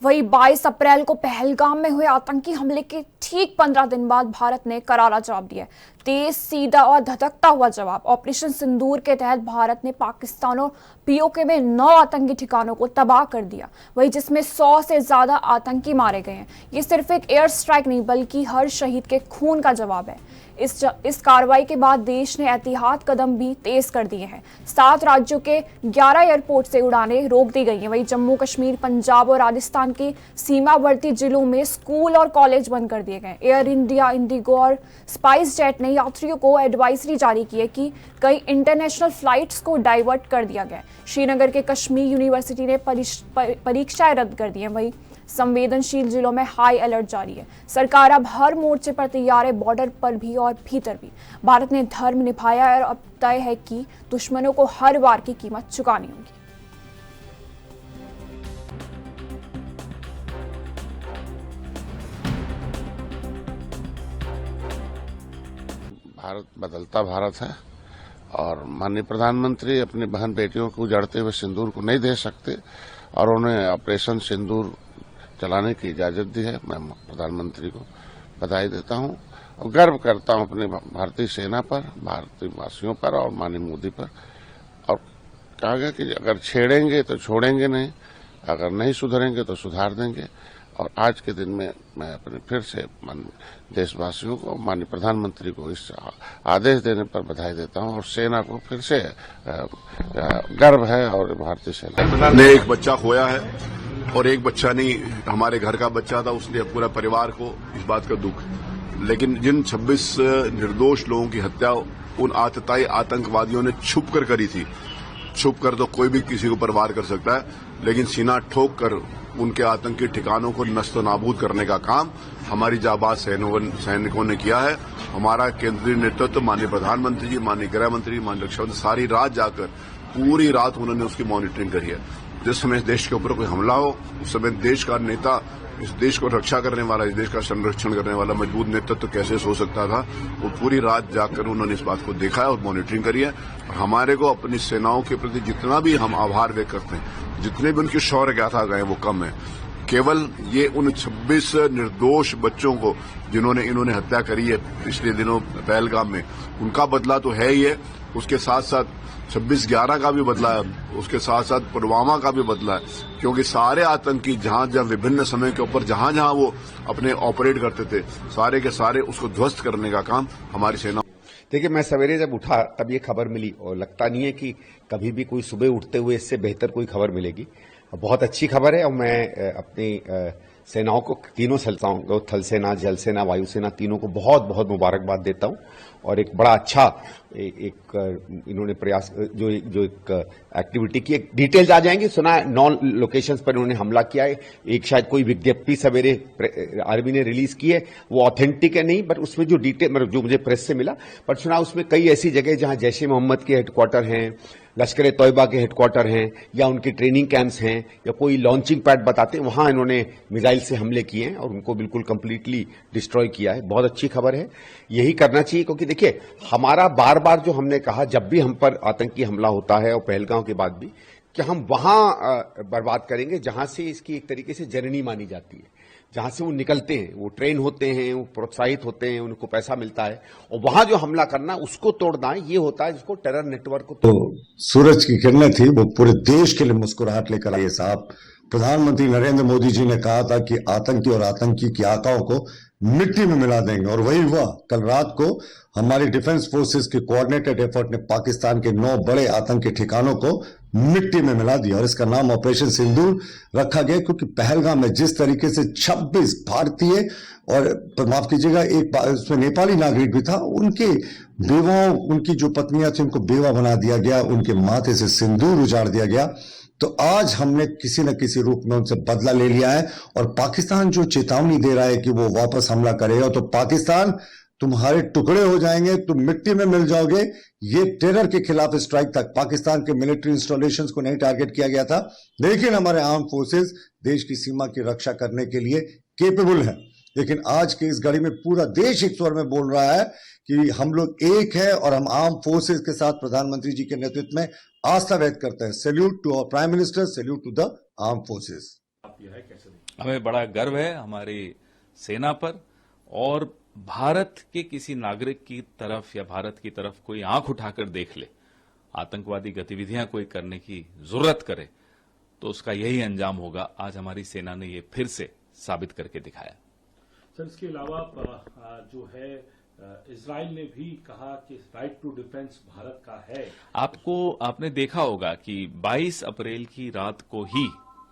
वही 22 अप्रैल को पहलगाम में हुए आतंकी हमले के ठीक 15 दिन बाद भारत ने करारा जवाब दिया। तेज, सीधा और धधकता हुआ जवाब। ऑपरेशन सिंदूर के तहत भारत ने पाकिस्तान और पीओके में 9 आतंकी ठिकानों को तबाह कर दिया, वही जिसमें 100 से ज्यादा आतंकी मारे गए हैं। ये सिर्फ एक एयर स्ट्राइक नहीं बल्कि हर शहीद के खून का जवाब है। इस कार्रवाई के बाद देश ने एहतियात कदम भी तेज कर दिए हैं। 7 राज्यों के 11 एयरपोर्ट से उड़ानें रोक दी गई हैं। वहीं जम्मू कश्मीर, पंजाब और राजस्थान के सीमावर्ती जिलों में स्कूल और कॉलेज बंद कर दिए गए। एयर इंडिया, इंडिगो और स्पाइस जेट ने यात्रियों को एडवाइजरी जारी की है कि कई इंटरनेशनल फ्लाइट्स को डाइवर्ट कर दिया गया। श्रीनगर के कश्मीर यूनिवर्सिटी ने परीक्षाएं रद्द कर दी हैं। वहीं संवेदनशील जिलों में हाई अलर्ट जारी है। सरकार अब हर मोर्चे पर तैयार है, बॉर्डर पर भी और भीतर भी। भारत ने धर्म निभाया है और अब तय है कि दुश्मनों को हर वार की कीमत चुकानी होगी। भारत बदलता भारत है और माननीय प्रधानमंत्री अपनी बहन बेटियों को उजाड़ते हुए सिंदूर को नहीं दे सकते और उन्हें ऑपरेशन सिंदूर चलाने की इजाजत दी है। मैं प्रधानमंत्री को बधाई देता हूं और गर्व करता हूं अपनी भारतीय सेना पर, भारतीय वासियों पर और माननीय मोदी पर। और कहा गया कि अगर छेड़ेंगे तो छोड़ेंगे नहीं, अगर नहीं सुधरेंगे तो सुधार देंगे। और आज के दिन में मैं अपने फिर से देशवासियों को, माननीय प्रधानमंत्री को इस आदेश देने पर बधाई देता हूं और सेना को फिर से गर्व है। और भारतीय सेना ने एक बच्चा खोया है और एक बच्चा नहीं, हमारे घर का बच्चा था, उसने पूरा परिवार को इस बात का दुख। लेकिन जिन 26 निर्दोष लोगों की हत्या उन आतताई आतंकवादियों ने छुप कर करी थी, छुप कर तो कोई भी किसी को पर वार कर सकता है, लेकिन सीना ठोक कर उनके आतंकी ठिकानों को नष्ट नाबूद करने का काम हमारी जाबाज सैनिकों ने किया है। हमारा केंद्रीय नेतृत्व, माननीय प्रधानमंत्री जी, माननीय गृह मंत्री, माननीय रक्षा मंत्री, सारी रात जाकर पूरी रात उन्होंने उसकी मॉनिटरिंग करी है। जिस समय इस देश के ऊपर कोई हमला हो उस समय देश का नेता, इस देश को रक्षा करने वाला, इस देश का संरक्षण करने वाला मजबूत नेतृत्व कैसे सो सकता था, वो पूरी रात जाकर उन्होंने इस बात को देखा है और मॉनिटरिंग करी है। और हमारे को अपनी सेनाओं के प्रति जितना भी हम आभार व्यक्त करते हैं, जितने भी उनकी शौर्य गाथा गए वो कम है। केवल ये उन 26 निर्दोष बच्चों को जिन्होंने इन्होंने हत्या करी है पिछले दिनों पहलगाम में, उनका बदला तो है ही है, उसके साथ साथ 26/11 का भी बदला है, उसके साथ साथ पुलवामा का भी बदला है। क्योंकि सारे आतंकी जहां जहां विभिन्न समय के ऊपर जहां जहां वो अपने ऑपरेट करते थे, सारे के सारे उसको ध्वस्त करने का काम हमारी सेना। देखिए, मैं सवेरे जब उठा तब ये खबर मिली और लगता नहीं है कि कभी भी कोई सुबह उठते हुए इससे बेहतर कोई खबर मिलेगी। बहुत अच्छी खबर है और मैं अपनी सेनाओं को, तीनों सेनाओं को, थल सेना, जल सेना, वायु सेना, तीनों को बहुत बहुत मुबारकबाद देता हूं। और एक बड़ा अच्छा एक इन्होंने प्रयास, जो एक एक्टिविटी की, एक डिटेल्स आ जाएंगी। सुना है 9 लोकेशंस पर इन्होंने हमला किया है। एक शायद कोई विज्ञप्ति सवेरे आर्मी ने रिलीज की है, वो ऑथेंटिक है नहीं, बट उसमें जो डिटेल, मतलब जो मुझे प्रेस से मिला, बट सुना उसमें कई ऐसी जगह जहां जैश ए मोहम्मद के हेडक्वार्टर हैं, लश्कर ए तोयबा के हेडक्वार्टर हैं, या उनके ट्रेनिंग कैंप्स हैं, या कोई लॉन्चिंग पैड बताते हैं, वहां इन्होंने मिसाइल से हमले किए हैं और उनको बिल्कुल कंप्लीटली डिस्ट्रॉय किया है। बहुत अच्छी खबर है, यही करना चाहिए। क्योंकि देखिए, हमारा बार बार जो हमने कहा, जब भी हम पर आतंकी हमला होता है और पहलगांव के बाद भी, कि हम वहां बर्बाद करेंगे जहां से इसकी एक तरीके से जर्नी मानी जाती है, जहां से वो निकलते हैं, वो ट्रेन होते हैं, वो प्रोत्साहित होते हैं, उनको पैसा मिलता है, और वहां जो हमला करना, उसको तोड़ना, ये होता है जिसको टेरर नेटवर्क को। तो सूरज की किरणें थी, वो पूरे देश के लिए मुस्कुराहट लेकर आए साहब। प्रधानमंत्री नरेंद्र मोदी जी ने कहा था कि आतंकी और आतंकी की आकाओं को मिट्टी में मिला देंगे, और वही हुआ। कल रात को हमारी डिफेंस फोर्सेस के कोऑर्डिनेटेड एफर्ट ने पाकिस्तान के 9 बड़े आतंकी ठिकानों को मिट्टी में मिला दिया और इसका नाम ऑपरेशन सिंदूर रखा गया। क्योंकि पहलगाम में जिस तरीके से 26 भारतीय और माफ कीजिएगा एक उसमें नेपाली नागरिक भी था, उनके बेवाओं, उनकी जो पत्नियां थी, उनको बेवा बना दिया गया, उनके माथे से सिंदूर उजाड़ दिया गया। तो आज हमने किसी न किसी रूप में उनसे बदला ले लिया है और पाकिस्तान जो चेतावनी दे रहा है कि वो वापस हमला करेगा, तो पाकिस्तान तुम्हारे टुकड़े हो जाएंगे, तुम मिट्टी में मिल जाओगे। ये टेरर के खिलाफ स्ट्राइक तक पाकिस्तान के मिलिट्री इंस्टॉलेशंस को नहीं टारगेट किया गया था, लेकिन हमारे आर्म फोर्सेस देश की सीमा की रक्षा करने के लिए केपेबल है। लेकिन आज की इस घड़ी में पूरा देश एक स्वर में बोल रहा है कि हम लोग एक है और हम आर्म फोर्सेस के साथ प्रधानमंत्री जी के नेतृत्व में आस्था व्यक्त करते हैं। Salute to our prime minister, salute to the arm forces. आप यह है कैसे देखते हमें बड़ा गर्व है हमारी सेना पर, और भारत के किसी नागरिक की तरफ या भारत की तरफ कोई आंख उठाकर देख ले, आतंकवादी गतिविधियां कोई करने की जरूरत करे, तो उसका यही अंजाम होगा। आज हमारी सेना ने ये फिर से साबित करके दिखाया। सर, इसके अलावा जो है इजराइल ने भी कहा कि राइट टू डिफेंस भारत का है। आपने देखा होगा कि 22 अप्रैल की रात को ही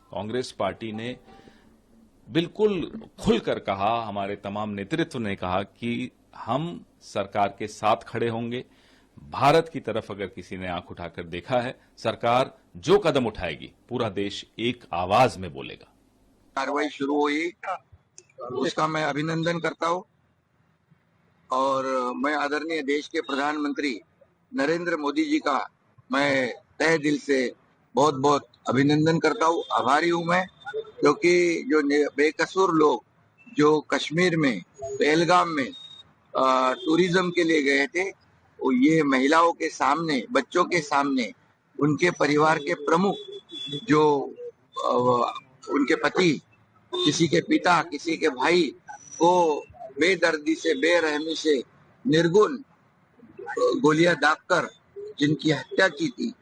कांग्रेस पार्टी ने बिल्कुल खुलकर कहा, हमारे तमाम नेतृत्व ने कहा कि हम सरकार के साथ खड़े होंगे। भारत की तरफ अगर किसी ने आंख उठाकर देखा है, सरकार जो कदम उठाएगी पूरा देश एक आवाज में बोलेगा। कार्रवाई शुरू हुई, उसका मैं अभिनंदन करता हूं और मैं आदरणीय देश के प्रधानमंत्री नरेंद्र मोदी जी का मैं तहे दिल से बहुत बहुत अभिनंदन करता हूं। आभारी हूं मैं, क्योंकि जो बेकसूर लोग जो कश्मीर में पहलगाम में टूरिज्म के लिए गए थे, वो ये महिलाओं के सामने, बच्चों के सामने, उनके परिवार के प्रमुख जो उनके पति, किसी के पिता, किसी के भाई को बेदर्दी से, बेरहमी से, निर्गुण गोलियां दागकर जिनकी हत्या की थी,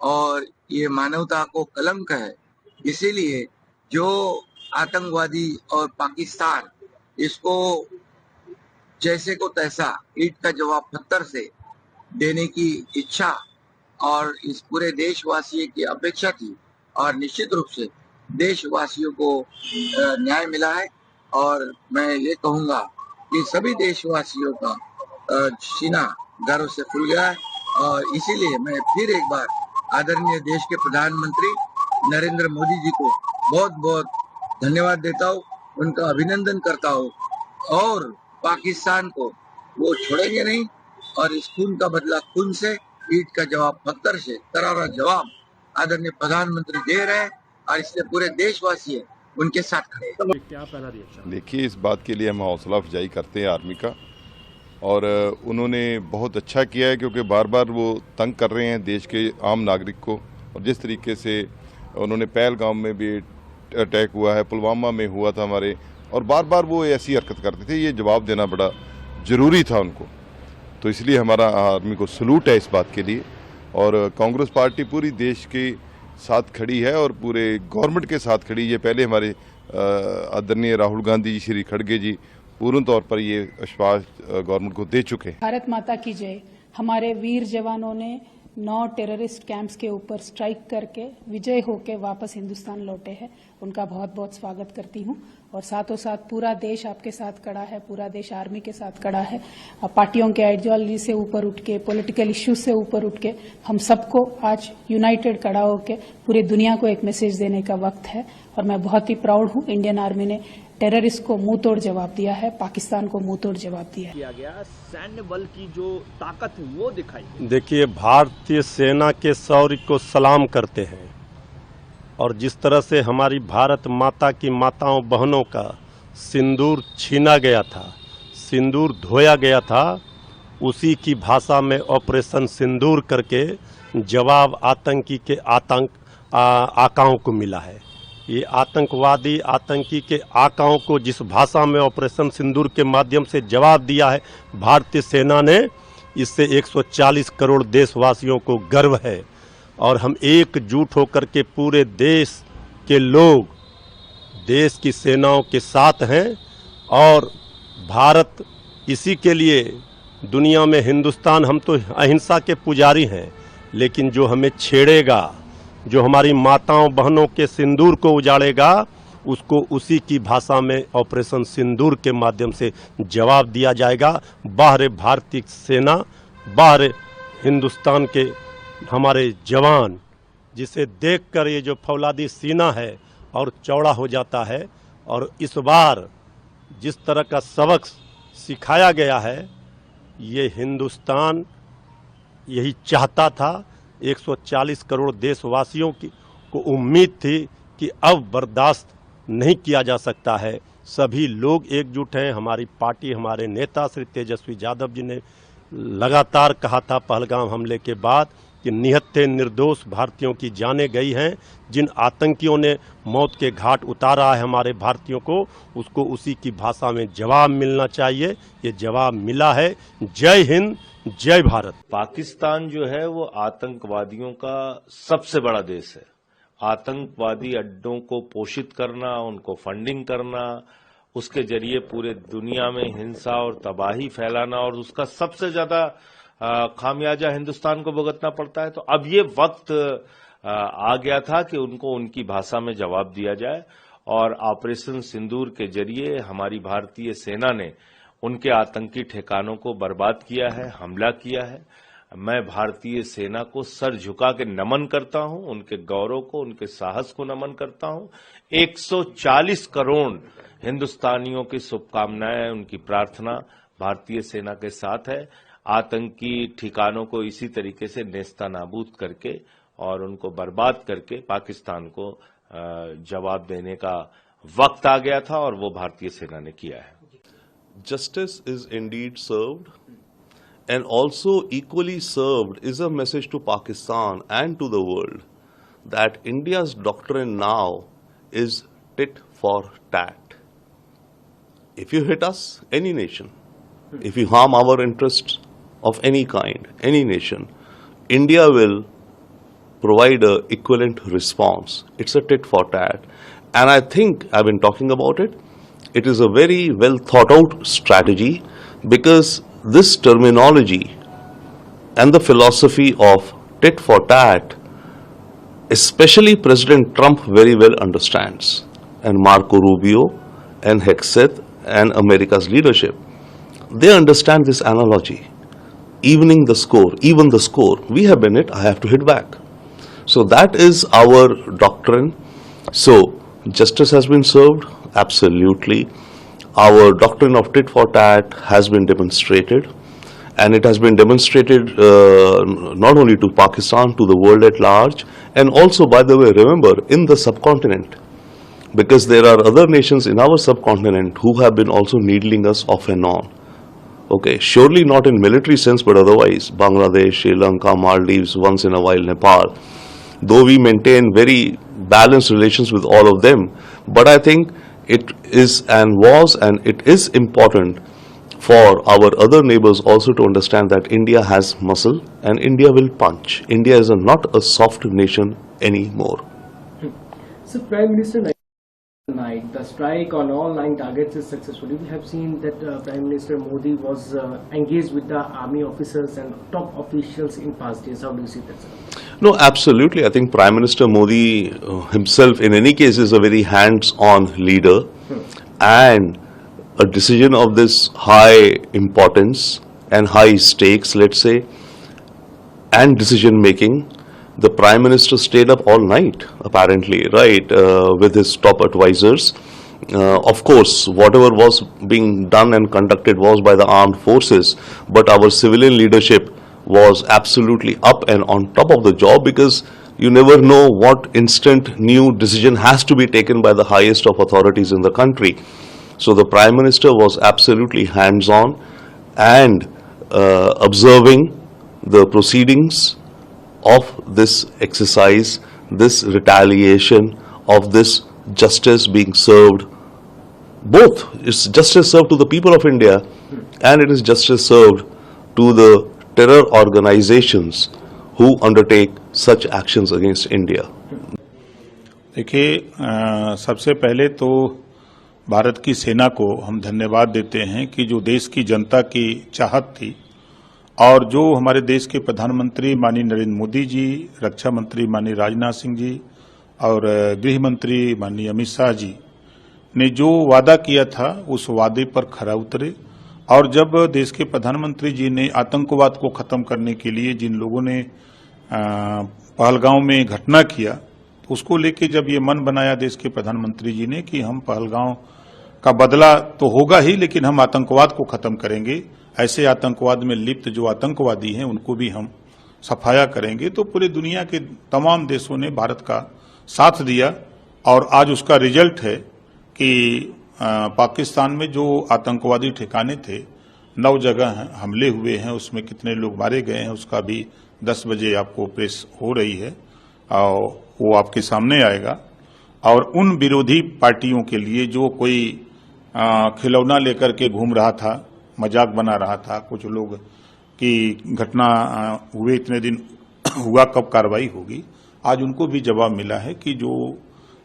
और ये मानवता को कलंक है। इसीलिए जो आतंकवादी और पाकिस्तान इसको जैसे को तैसा ईंट का जवाब पत्थर से देने की इच्छा और इस पूरे देशवासियों की अपेक्षा थी, और निश्चित रूप से देशवासियों को न्याय मिला है। और मैं ये कहूंगा कि सभी देशवासियों का सीना गर्व से फूल गया है, और इसीलिए मैं फिर एक बार आदरणीय देश के प्रधानमंत्री नरेंद्र मोदी जी को बहुत बहुत धन्यवाद देता हूँ, उनका अभिनंदन करता हूँ। और पाकिस्तान को वो छोड़ेंगे नहीं, और इस खून का बदला खून से, ईंट का जवाब पत्थर से, करारा जवाब आदरणीय प्रधानमंत्री दे रहे हैं, और इसलिए पूरे देशवासी उनके साथ खड़े हैं। क्या पहला रिएक्शन? देखिए, इस बात के लिए हम हौसला अफजाई करते हैं आर्मी का, और उन्होंने बहुत अच्छा किया है, क्योंकि बार बार वो तंग कर रहे हैं देश के आम नागरिक को। और जिस तरीके से उन्होंने पहलगाम में भी अटैक हुआ है, पुलवामा में हुआ था हमारे, और बार बार वो ऐसी हरकत करते थे, ये जवाब देना बड़ा ज़रूरी था उनको। तो इसलिए हमारा आर्मी को सलूट है इस बात के लिए। और कांग्रेस पार्टी पूरी देश के साथ खड़ी है और पूरे गवर्नमेंट के साथ खड़ी है। पहले हमारे आदरणीय राहुल गांधी जी, श्री खड़गे जी पूर्ण तौर पर ये आश्वास गवर्नमेंट को दे चुके हैं। भारत माता की जय। हमारे वीर जवानों ने 9 टेररिस्ट कैंप्स के ऊपर स्ट्राइक करके विजय होकर वापस हिंदुस्तान लौटे हैं। उनका बहुत बहुत स्वागत करती हूं, और साथों साथ पूरा देश आपके साथ खड़ा है, पूरा देश आर्मी के साथ खड़ा है। पार्टियों के आइडियोलॉजी से ऊपर उठ के, पॉलिटिकल इश्यूज से ऊपर उठ के, हम सबको आज यूनाइटेड खड़ा होकर पूरी दुनिया को एक मैसेज देने का वक्त है। और मैं बहुत ही प्राउड हूं, इंडियन आर्मी ने टेररिस्ट को मुंह तोड़ जवाब दिया है, पाकिस्तान को मुंह तोड़ जवाब दिया है। किया गया सैन्य बल की जो ताकत है वो दिखाई। देखिए, भारतीय सेना के शौर्य को सलाम करते हैं, और जिस तरह से हमारी भारत माता की माताओं बहनों का सिंदूर छीना गया था, सिंदूर धोया गया था, उसी की भाषा में ऑपरेशन सिंदूर करके जवाब आतंकी के आकाओं को मिला है। ये आतंकवादी आतंकी के आकाओं को जिस भाषा में ऑपरेशन सिंदूर के माध्यम से जवाब दिया है भारतीय सेना ने, इससे 140 करोड़ देशवासियों को गर्व है। और हम एकजुट होकर के पूरे देश के लोग देश की सेनाओं के साथ हैं, और भारत इसी के लिए दुनिया में, हिंदुस्तान, हम तो अहिंसा के पुजारी हैं, लेकिन जो हमें छेड़ेगा, जो हमारी माताओं बहनों के सिंदूर को उजाड़ेगा, उसको उसी की भाषा में ऑपरेशन सिंदूर के माध्यम से जवाब दिया जाएगा। बाहर भारतीय सेना, बाहर हिंदुस्तान के हमारे जवान, जिसे देखकर ये जो फौलादी सीना है और चौड़ा हो जाता है। और इस बार जिस तरह का सबक सिखाया गया है, ये हिंदुस्तान यही चाहता था। 140 करोड़ देशवासियों को उम्मीद थी कि अब बर्दाश्त नहीं किया जा सकता है। सभी लोग एकजुट हैं। हमारी पार्टी, हमारे नेता श्री तेजस्वी यादव जी ने लगातार कहा था पहलगाम हमले के बाद कि निहत्थे निर्दोष भारतीयों की जानें गई हैं। जिन आतंकियों ने मौत के घाट उतारा है हमारे भारतीयों को, उसको उसी की भाषा में जवाब मिलना चाहिए। ये जवाब मिला है। जय हिंद, जय भारत। पाकिस्तान जो है वो आतंकवादियों का सबसे बड़ा देश है। आतंकवादी अड्डों को पोषित करना, उनको फंडिंग करना, उसके जरिए पूरे दुनिया में हिंसा और तबाही फैलाना, और उसका सबसे ज्यादा खामियाजा हिंदुस्तान को भुगतना पड़ता है। तो अब ये वक्त आ गया था कि उनको उनकी भाषा में जवाब दिया जाए, और ऑपरेशन सिंदूर के जरिए हमारी भारतीय सेना ने उनके आतंकी ठिकानों को बर्बाद किया है, हमला किया है। मैं भारतीय सेना को सर झुका के नमन करता हूं, उनके गौरव को, उनके साहस को नमन करता हूं। 140 करोड़ हिंदुस्तानियों की शुभकामनाएं, उनकी प्रार्थना भारतीय सेना के साथ है। आतंकी ठिकानों को इसी तरीके से नेस्तनाबूद करके और उनको बर्बाद करके पाकिस्तान को जवाब देने का वक्त आ गया था, और वो भारतीय सेना ने किया है। Justice is indeed served, and also equally served is a message to Pakistan and to the world that India's doctrine now is tit for tat. If you hit us, any nation, if you harm our interests of any kind, any nation, India will provide a equivalent response. It's a tit for tat. And I think I've been talking about it. It is a very well thought out strategy, because this terminology and the philosophy of tit for tat, especially President Trump very well understands, and Marco Rubio and Hegseth and America's leadership, they understand this analogy. Even the score, we have been hit, I have to hit back. So that is our doctrine. So justice has been served. Absolutely. Our doctrine of tit for tat has been demonstrated, and it has been demonstrated not only to Pakistan, to the world at large, and also, by the way, remember, in the subcontinent, because there are other nations in our subcontinent who have been also needling us off and on. Okay, surely not in military sense, but otherwise, Bangladesh, Sri Lanka, Maldives, once in a while Nepal, though we maintain very balanced relations with all of them, but I think it is and was and it is important for our other neighbors also to understand that India has muscle and India will punch. India is not a soft nation anymore. So, Prime Minister, tonight the strike on all 9 targets is successful. We have seen that Prime Minister Modi was engaged with the army officers and top officials in past days. How do you see that, sir? No, absolutely. I think Prime Minister Modi himself in any case is a very hands-on leader, and a decision of this high importance and high stakes, let's say, and decision making, the Prime Minister stayed up all night, apparently, right, with his top advisors. Of course, whatever was being done and conducted was by the armed forces, but our civilian leadership was absolutely up and on top of the job, because you never know what instant new decision has to be taken by the highest of authorities in the country. So the Prime Minister was absolutely hands-on and observing the proceedings of this exercise, this retaliation, of this justice being served. Both, it's justice served to the people of India, and it is justice served to the terror organizations who undertake such actions against India. देखिए, सबसे पहले तो भारत की सेना को हम धन्यवाद देते हैं कि जो देश की जनता की चाहत थी, और जो हमारे देश के प्रधानमंत्री माननीय नरेंद्र मोदी जी, रक्षा मंत्री माननीय राजनाथ सिंह जी और गृह मंत्री माननीय अमित शाह जी ने जो वादा किया था, उस वादे पर खरा उतरे। और जब देश के प्रधानमंत्री जी ने आतंकवाद को खत्म करने के लिए जिन लोगों ने पहलगांव में घटना किया, तो उसको लेके जब ये मन बनाया देश के प्रधानमंत्री जी ने कि हम पहलगांव का बदला तो होगा ही, लेकिन हम आतंकवाद को खत्म करेंगे, ऐसे आतंकवाद में लिप्त जो आतंकवादी हैं उनको भी हम सफाया करेंगे, तो पूरे दुनिया के तमाम देशों ने भारत का साथ दिया। और आज उसका रिजल्ट है कि पाकिस्तान में जो आतंकवादी ठिकाने थे, 9 जगह हमले हुए हैं, उसमें कितने लोग मारे गए हैं उसका भी 10 बजे आपको प्रेस हो रही है और वो आपके सामने आएगा। और उन विरोधी पार्टियों के लिए जो कोई खिलौना लेकर के घूम रहा था, मजाक बना रहा था, कुछ लोग की घटना हुए इतने दिन हुआ कब कार्रवाई होगी, आज उनको भी जवाब मिला है कि जो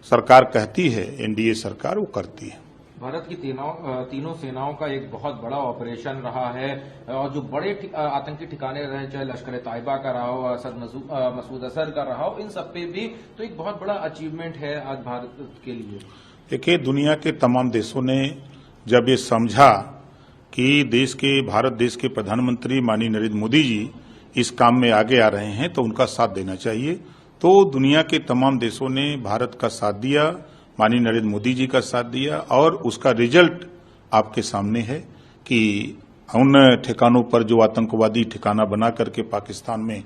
सरकार कहती है एनडीए सरकार वो करती है। भारत की तीनों सेनाओं का एक बहुत बड़ा ऑपरेशन रहा है और जो बड़े आतंकी ठिकाने रहे, चाहे लश्कर तैयबा का रहा हो, मसूद अजहर का रहा हो, इन सब पे भी तो एक बहुत बड़ा अचीवमेंट है आज भारत के लिए। देखिए, दुनिया के तमाम देशों ने जब ये समझा कि भारत देश के प्रधानमंत्री माननीय नरेंद्र मोदी जी इस काम में आगे आ रहे हैं तो उनका साथ देना चाहिए। तो दुनिया के तमाम देशों ने भारत का साथ दिया, माननीय नरेंद्र मोदी जी का साथ दिया और उसका रिजल्ट आपके सामने है कि उन ठिकानों पर जो आतंकवादी ठिकाना बना करके पाकिस्तान में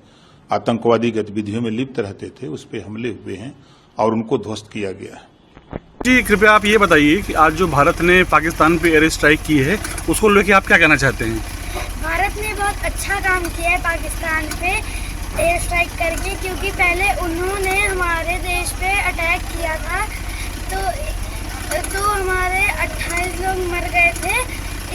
आतंकवादी गतिविधियों में लिप्त रहते थे, उस पर हमले हुए हैं और उनको ध्वस्त किया गया है। जी, कृपया आप ये बताइए कि आज जो भारत ने पाकिस्तान पे एयर स्ट्राइक की है, उसको लेकर आप क्या कहना चाहते हैं? भारत ने बहुत अच्छा काम किया है पाकिस्तान पे एयर स्ट्राइक करके, क्योंकि पहले उन्होंने हमारे देश पे अटैक किया था तो हमारे 28 लोग मर गए थे,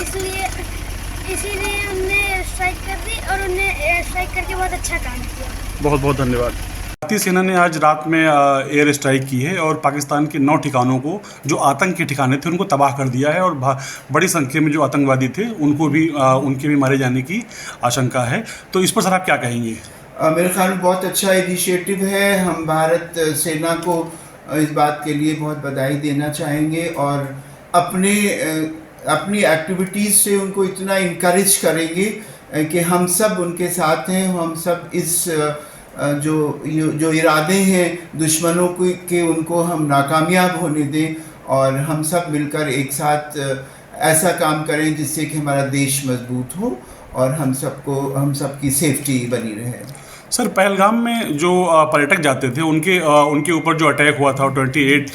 इसीलिए उन्होंने एयर स्ट्राइक कर दी और उन्होंने एयर स्ट्राइक करके बहुत अच्छा काम किया। बहुत बहुत धन्यवाद। भारतीय सेना ने आज रात में एयर स्ट्राइक की है और पाकिस्तान के 9 ठिकानों को, जो आतंक के ठिकाने थे, उनको तबाह कर दिया है और बड़ी संख्या में जो आतंकवादी थे उनके भी मारे जाने की आशंका है। तो इस पर सर आप क्या कहेंगे? मेरे ख्याल में बहुत अच्छा इनिशिएटिव है। हम भारत सेना को इस बात के लिए बहुत बधाई देना चाहेंगे और अपनी एक्टिविटीज़ से उनको इतना इनकरेज करेंगे कि हम सब उनके साथ हैं। हम सब इस जो इरादे हैं दुश्मनों के, उनको हम नाकामयाब होने दें और हम सब मिलकर एक साथ ऐसा काम करें जिससे कि हमारा देश मजबूत हो और हम सबकी सेफ्टी बनी रहे। सर, पहलगाम में जो पर्यटक जाते थे उनके ऊपर जो अटैक हुआ था, 28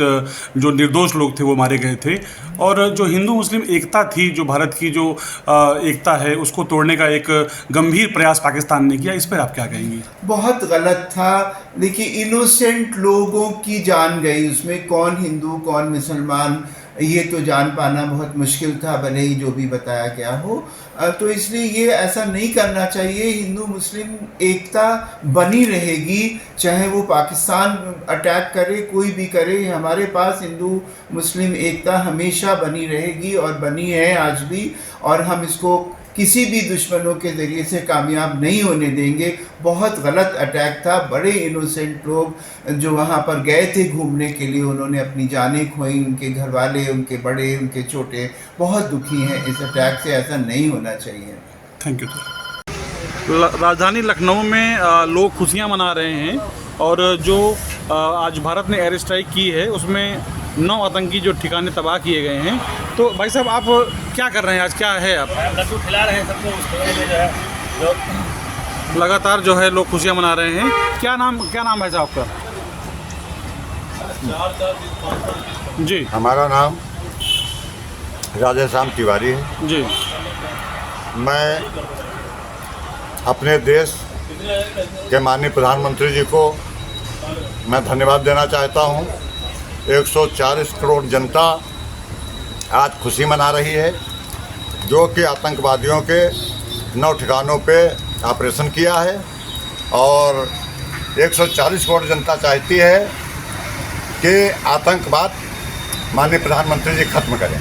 जो निर्दोष लोग थे वो मारे गए थे और जो हिंदू मुस्लिम एकता थी, जो भारत की जो एकता है, उसको तोड़ने का एक गंभीर प्रयास पाकिस्तान ने किया। इस पर आप क्या कहेंगे? बहुत गलत था। देखिए, इनोसेंट लोगों की जान गई, उसमें कौन हिंदू कौन मुसलमान ये तो जान पाना बहुत मुश्किल था, भले ही जो भी बताया गया हो। तो इसलिए ये ऐसा नहीं करना चाहिए। हिंदू मुस्लिम एकता बनी रहेगी, चाहे वो पाकिस्तान अटैक करे, कोई भी करे, हमारे पास हिंदू मुस्लिम एकता हमेशा बनी रहेगी और बनी है आज भी, और हम इसको किसी भी दुश्मनों के ज़रिए से कामयाब नहीं होने देंगे। बहुत गलत अटैक था। बड़े इनोसेंट लोग जो वहाँ पर गए थे घूमने के लिए, उन्होंने अपनी जानें खोई, उनके घर वाले, उनके बड़े, उनके छोटे बहुत दुखी हैं इस अटैक से। ऐसा नहीं होना चाहिए। Thank you sir. राजधानी लखनऊ में लोग खुशियाँ मना रहे हैं और जो आज भारत ने एयर स्ट्राइक की है उसमें 9 आतंकी जो ठिकाने तबाह किए गए हैं। तो भाई साहब, आप क्या कर रहे हैं आज? क्या है आप? लड्डू खिला रहे हैं सबको। उसके जो है लगातार जो है लोग खुशियाँ मना रहे हैं। क्या नाम है साहब आपका? जी, हमारा नाम राधेश्याम तिवारी है जी। मैं अपने देश के माननीय प्रधानमंत्री जी को मैं धन्यवाद देना चाहता हूँ। 140 करोड़ जनता आज खुशी मना रही है, जो कि आतंकवादियों के 9 ठिकानों पे ऑपरेशन किया है और 140 करोड़ जनता चाहती है कि आतंकवाद माननीय प्रधानमंत्री जी खत्म करें।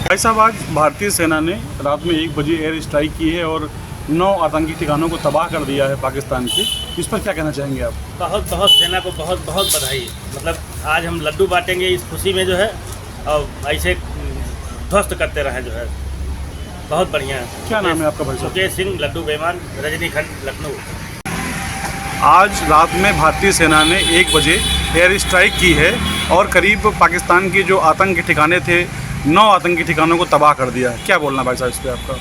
भाई साहब, आज भारतीय सेना ने रात में 1 बजे एयर स्ट्राइक की है और 9 आतंकी ठिकानों को तबाह कर दिया है पाकिस्तान के। इस पर क्या कहना चाहेंगे आप? बहुत बहुत सेना को बहुत बहुत बधाई। मतलब आज हम लड्डू बांटेंगे इस खुशी में जो है, और ऐसे ध्वस्त करते रहे जो है। बहुत बढ़िया। क्या नाम है आपका भाई साहब? सुकेश सिंह, लड्डू बेईमान, रजनीखंड, लखनऊ। आज रात में भारतीय सेना ने 1 बजे एयर स्ट्राइक की है और करीब पाकिस्तान के जो आतंकी ठिकाने थे, 9 आतंकी ठिकानों को तबाह कर दिया है। क्या बोलना भाई साहब इस पर आपका?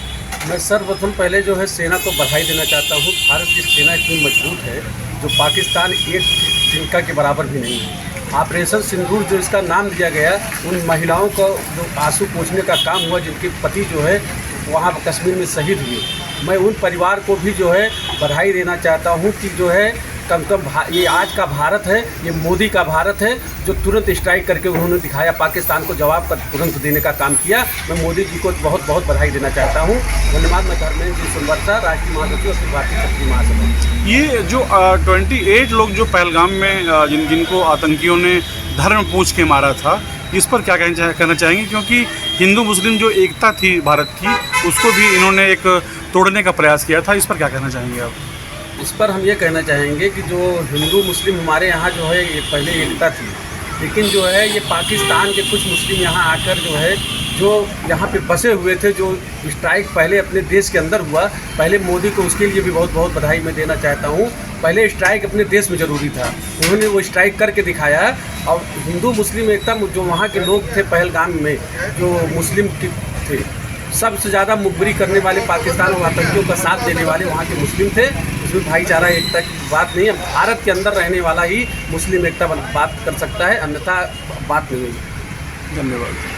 मैं सर्वप्रथम पहले जो है सेना को बधाई देना चाहता हूँ। भारत की सेना इतनी मजबूत है जो पाकिस्तान एक तिनका के बराबर भी नहीं है। ऑपरेशन सिंदूर जो इसका नाम दिया गया, उन महिलाओं को जो आंसू पोंछने का काम हुआ, जिनके पति जो है वहाँ कश्मीर में शहीद हुए, मैं उन परिवार को भी जो है बधाई देना चाहता हूँ कि जो है कम से कम ये आज का भारत है, ये मोदी का भारत है, जो तुरंत स्ट्राइक करके उन्होंने दिखाया, पाकिस्तान को जवाब तुरंत देने का काम किया। मैं मोदी जी को बहुत बहुत बधाई देना चाहता हूँ। धन्यवाद। मैं धर्मेंद्र जी सुनवर्ता, राष्ट्रीय महासचिव अखिल भारतीय क्षत्रिय महासभा। ये जो 28 लोग जो पहलगाम में जिनको आतंकियों ने धर्म पूछ के मारा था, इस पर क्या कहना चाहेंगे? क्योंकि हिंदू मुस्लिम जो एकता थी भारत की, उसको भी इन्होंने एक तोड़ने का प्रयास किया था। इस पर क्या कहना चाहेंगे आप? इस पर हम ये कहना चाहेंगे कि जो हिंदू मुस्लिम हमारे यहाँ जो है ये पहले एकता थी, लेकिन जो है ये पाकिस्तान के कुछ मुस्लिम यहाँ आकर जो है जो यहाँ पे बसे हुए थे, जो स्ट्राइक पहले अपने देश के अंदर हुआ, पहले मोदी को उसके लिए भी बहुत बहुत बधाई मैं देना चाहता हूँ। पहले स्ट्राइक अपने देश में ज़रूरी था, उन्होंने वो स्ट्राइक करके दिखाया। और हिंदू मुस्लिम एकता जो वहाँ के लोग थे पहलगाम में, जो मुस्लिम थे, सबसे ज़्यादा मुखबिरी करने वाले पाकिस्तान और आतंकियों का साथ देने वाले वहाँ के मुस्लिम थे। इसमें भाईचारा एकता की बात नहीं है। भारत के अंदर रहने वाला ही मुस्लिम एकता बात कर सकता है, अन्यथा बात नहीं होगी। धन्यवाद।